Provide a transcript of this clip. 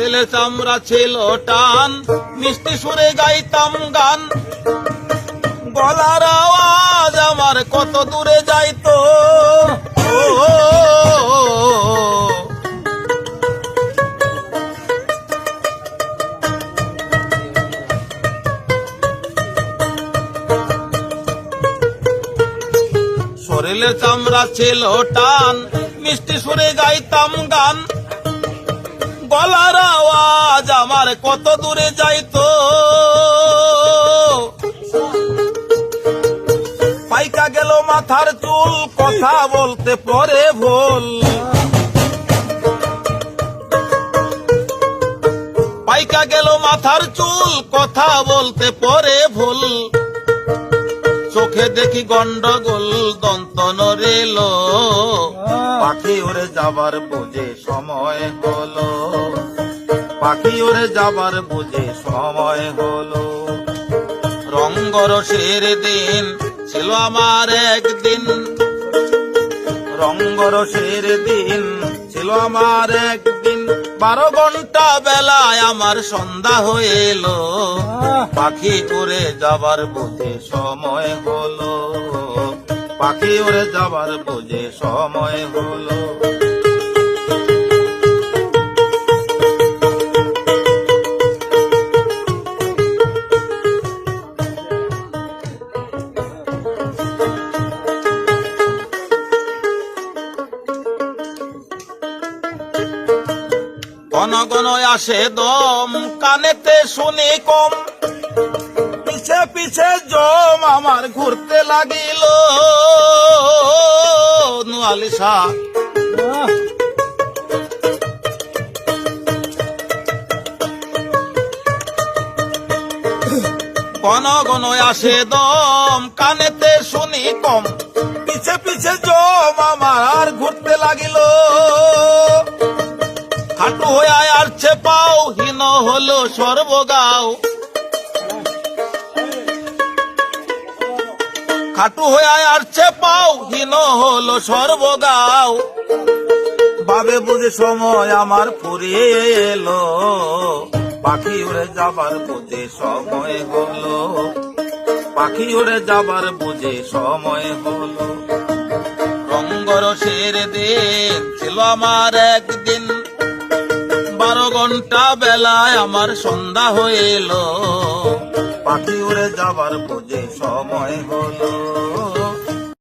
শরীরে চামড়া ছিল টান, মিষ্টি সুরে গাইতাম গান। গলার আওয়াজ আমার কত দূরে যাইতো, শরীরের চামড়া ছিল টান, মিষ্টি সুরে গাইতাম গান। গলার আওয়াজ আমার কত দূরে যাইতো, পাইকা গেল মাথার চুল, কথা বলতে পরে ভুল। পাইকা গেল মাথার চুল, কথা বলতে পরে ভুল। চোখে দেখি গন্ডগোল, দন্ত নড়িল, পাখি উড়ে যাবার বুঝে সময় হলো, পাখি উড়ে যাবার বুঝে সময় হলো। রঙ্গরসের দিন ছিল আমার একদিন, রঙ্গরসের দিন ছিল আমার একদিন। 12 ঘন্টা বেলায় আমার সন্ধ্যা হইল, পাখি উড়ে যাবার বুঝে সময় হলো, পাখি উড়ে যাবার বুঝে সময় হলো। ঘন ঘন আসে দম, কানেতে শুনি কম, পিছে পিছে জম আমার ঘুরতে লাগিল। নুয়ালিশা ঘন ঘন আসে দম, কানেতে শুনি কম, পিছে পিছে জম আমার ঘুরতে লাগিল। খাটু হয়ে আসছে পাও, হীন হলো সর্বগাও। খাটু হয়ে আসছে পাও, হীন হলো সর্বগাও। ভাবে বুঝে সময় আমার ফুরিয়ে এলো, পাখি উড়ে যাবার বুঝে সময় হলো, পাখি উড়ে যাবার বুঝে সময় হলো। রঙ্গরসের দিন ছিল আমার একদিন, 12 ঘন্টা বেলায় আমার সন্ধ্যা হইল, পাখি উড়ে যাবার বুঝে সময় হলো।